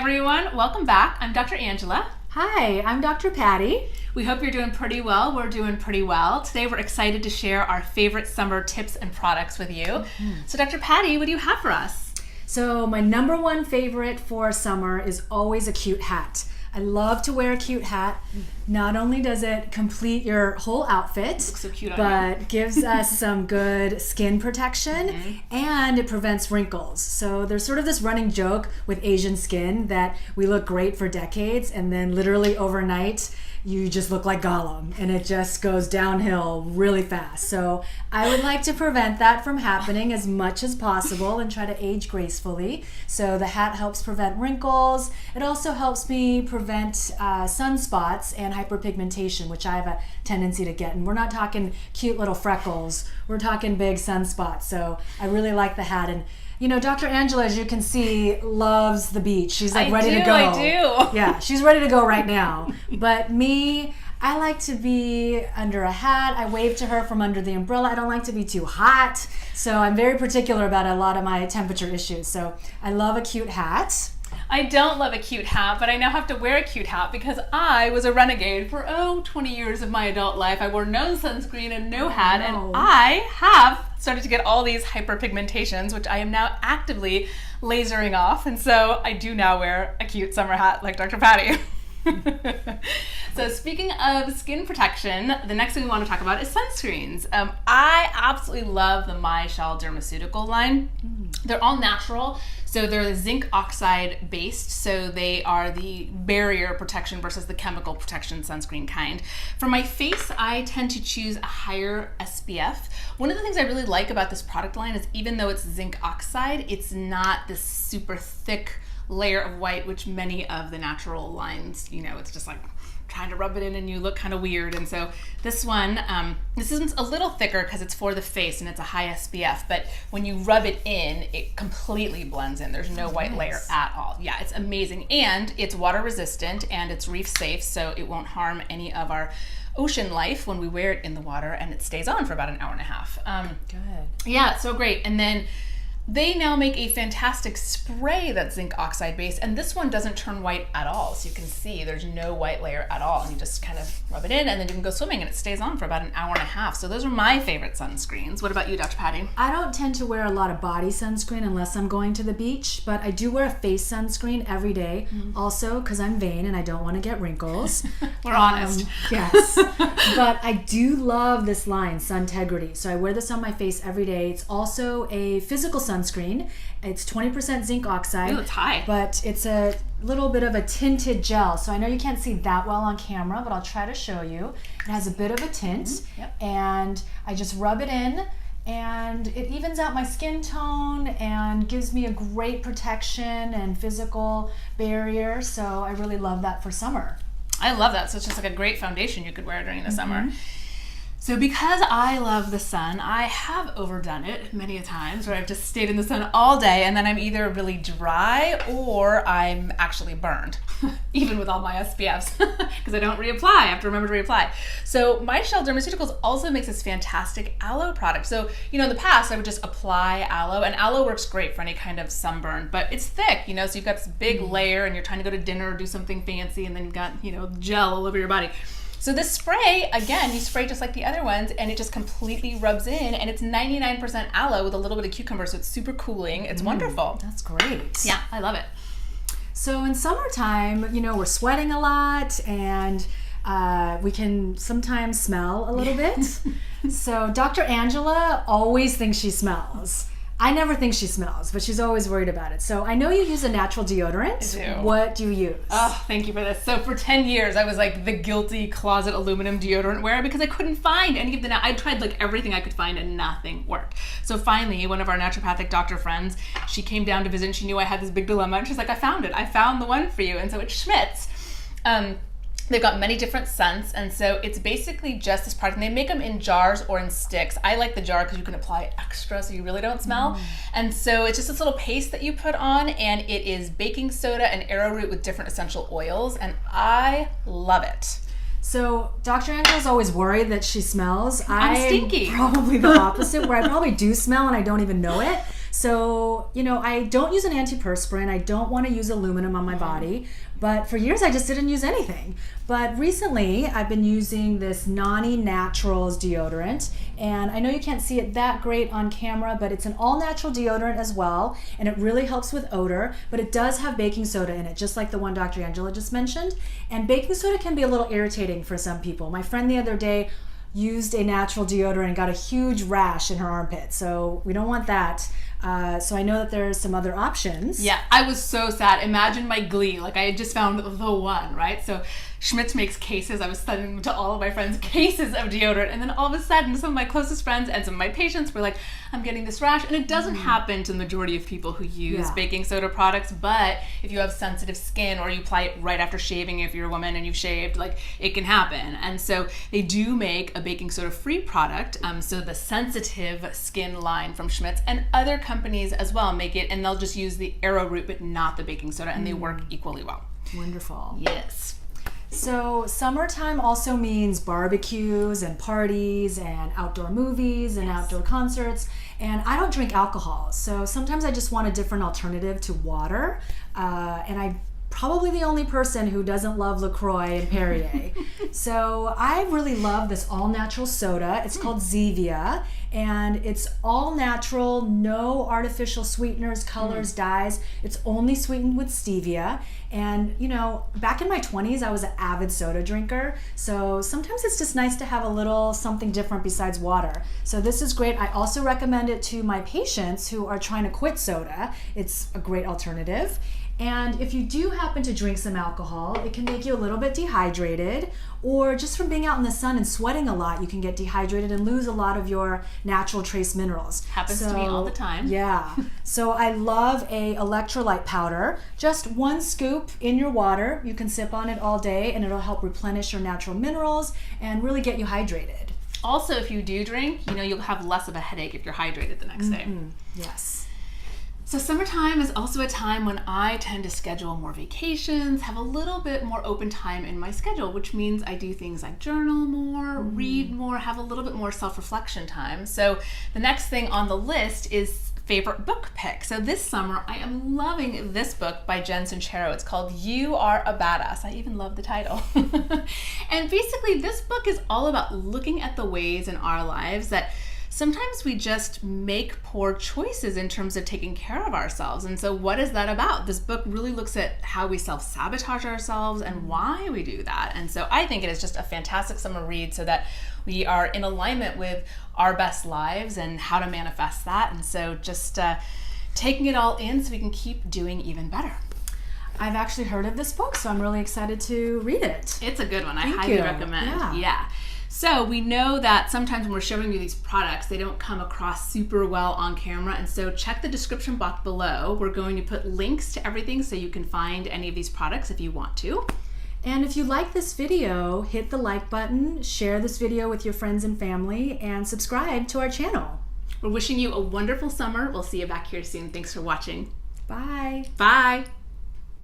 everyone, welcome back. I'm Dr. Angela. Hi, I'm Dr. Patti. We hope you're doing pretty well. We're doing pretty well. Today we're excited to share our favorite summer tips and products with you. Mm-hmm. So Dr. Patti, what do you have for us? So my number one favorite for summer is always a cute hat. I love to wear a cute hat. Not only does it complete your whole outfit, it looks so cute on but gives us some good skin protection, and it prevents wrinkles. So there's sort of this running joke with Asian skin that we look great for decades, and then literally overnight you just look like Gollum, and it just goes downhill really fast. So I would like to prevent that from happening as much as possible and try to age gracefully. So the hat helps prevent wrinkles. It also helps me prevent sunspots and hyperpigmentation, which I have a tendency to get. And we're not talking cute little freckles. We're talking big sunspots. So I really like the hat. And you know, Dr. Angela, as you can see, loves the beach. She's like ready to go. I do. Yeah, she's ready to go right now. But me, I like to be under a hat. I wave to her from under the umbrella. I don't like to be too hot. So I'm very particular about a lot of my temperature issues. So I love a cute hat. I don't love a cute hat, but I now have to wear a cute hat because I was a renegade for 20 years of my adult life. I wore no sunscreen and no hat, and I have started to get all these hyperpigmentations, which I am now actively lasering off, and so I do now wear a cute summer hat like Dr. Patti. So speaking of skin protection, the next thing we want to talk about is sunscreens. I absolutely love the My Shell Dermaceutical line. They're all natural. So they're zinc oxide based, so they are the barrier protection versus the chemical protection sunscreen kind. For my face, I tend to choose a higher SPF. One of the things I really like about this product line is even though it's zinc oxide, it's not this super thick layer of white, which many of the natural lines, it's just like trying to rub it in and you look kind of weird. And so this one, this isn't a little thicker because it's for the face and it's a high SPF, but when you rub it in, it completely blends in. There's no white layer at all. Yeah, it's amazing. And it's water resistant and it's reef safe, so it won't harm any of our ocean life when we wear it in the water, and it stays on for about an hour and a half. Good. Yeah, so great. And then they now make a fantastic spray that's zinc oxide based, and this one doesn't turn white at all. So you can see there's no white layer at all, and you just kind of rub it in and then you can go swimming and it stays on for about an hour and a half. So those are my favorite sunscreens. What about you, Dr. Patti? I don't tend to wear a lot of body sunscreen unless I'm going to the beach, but I do wear a face sunscreen every day, also because I'm vain and I don't want to get wrinkles. We're honest. Yes. But I do love this line, Suntegrity. So I wear this on my face every day. It's also a physical sunscreen. It's 20% zinc oxide. Ooh, it's high. But it's a little bit of a tinted gel. So I know you can't see that well on camera, but I'll try to show you. It has a bit of a tint, and I just rub it in, and it evens out my skin tone and gives me a great protection and physical barrier. So I really love that for summer. I love that. So it's just like a great foundation you could wear during the summer. So because I love the sun, I have overdone it many a times where I've just stayed in the sun all day and then I'm either really dry or I'm actually burned, even with all my SPFs, because I don't reapply. I have to remember to reapply. So My Shell Dermaceuticals also makes this fantastic aloe product. So, in the past I would just apply aloe, and aloe works great for any kind of sunburn, but it's thick, so you've got this big layer and you're trying to go to dinner or do something fancy and then you've got, gel all over your body. So this spray, again, you spray just like the other ones and it just completely rubs in, and it's 99% aloe with a little bit of cucumber, so it's super cooling. It's wonderful. That's great. Yeah, I love it. So in summertime, we're sweating a lot and we can sometimes smell a little bit. So Dr. Angela always thinks she smells. I never think she smells, but she's always worried about it. So I know you use a natural deodorant. I do. What do you use? Oh, thank you for this. So for 10 years, I was like the guilty closet aluminum deodorant wearer because I couldn't find any of the, I tried like everything I could find and nothing worked. So finally, one of our naturopathic doctor friends, she came down to visit and she knew I had this big dilemma and she's like, I found it. I found the one for you. And so it's Schmidt's. They've got many different scents, and so it's basically just this product. And they make them in jars or in sticks. I like the jar because you can apply extra so you really don't smell. And so it's just this little paste that you put on, and it is baking soda and arrowroot with different essential oils, and I love it. So Dr. Angela's always worried that she smells. I'm stinky. Probably the opposite, where I probably do smell and I don't even know it. So, I don't use an antiperspirant. I don't want to use aluminum on my body. But for years, I just didn't use anything. But recently, I've been using this Nani Naturals deodorant. And I know you can't see it that great on camera, but it's an all-natural deodorant as well. And it really helps with odor. But it does have baking soda in it, just like the one Dr. Angela just mentioned. And baking soda can be a little irritating for some people. My friend the other day used a natural deodorant and got a huge rash in her armpit. So we don't want that. So I know that there's some other options. Yeah, I was so sad. Imagine my glee. Like, I had just found the one, right? So Schmidt's makes cases. I was sending to all of my friends cases of deodorant. And then all of a sudden, some of my closest friends and some of my patients were like, I'm getting this rash. And it doesn't happen to the majority of people who use baking soda products. But if you have sensitive skin or you apply it right after shaving, if you're a woman and you've shaved, like, it can happen. And so they do make a baking soda free product. So the sensitive skin line from Schmidt's and other companies as well make it, and they'll just use the arrowroot but not the baking soda, and they work equally well. Wonderful. Yes. So summertime also means barbecues and parties and outdoor movies and outdoor concerts. And I don't drink alcohol, so sometimes I just want a different alternative to water. And I'm probably the only person who doesn't love LaCroix and Perrier. So I really love this all-natural soda. It's called Zevia, and it's all natural, no artificial sweeteners, colors, dyes. It's only sweetened with stevia. And, back in my 20s, I was an avid soda drinker. So sometimes it's just nice to have a little something different besides water. So this is great. I also recommend it to my patients who are trying to quit soda. It's a great alternative. And if you do happen to drink some alcohol, it can make you a little bit dehydrated, or just from being out in the sun and sweating a lot, you can get dehydrated and lose a lot of your natural trace minerals. Happens to me all the time. Yeah. So I love a electrolyte powder. Just 1 scoop in your water. You can sip on it all day and it'll help replenish your natural minerals and really get you hydrated. Also, if you do drink, you'll have less of a headache if you're hydrated the next day. Yes. So summertime is also a time when I tend to schedule more vacations, have a little bit more open time in my schedule, which means I do things like journal more, read more, have a little bit more self-reflection time. So the next thing on the list is favorite book pick. So this summer, I am loving this book by Jen Sincero. It's called You Are a Badass. I even love the title. And basically, this book is all about looking at the ways in our lives that sometimes we just make poor choices in terms of taking care of ourselves. And so what is that about? This book really looks at how we self-sabotage ourselves and why we do that. And so I think it is just a fantastic summer read so that we are in alignment with our best lives and how to manifest that. And so just taking it all in so we can keep doing even better. I've actually heard of this book, so I'm really excited to read it. It's a good one. I Thank highly you. recommend. Yeah. So we know that sometimes when we're showing you these products, they don't come across super well on camera. And so check the description box below. We're going to put links to everything so you can find any of these products if you want to. And if you like this video, hit the like button, share this video with your friends and family, and subscribe to our channel. We're wishing you a wonderful summer. We'll see you back here soon. Thanks for watching. Bye. Bye.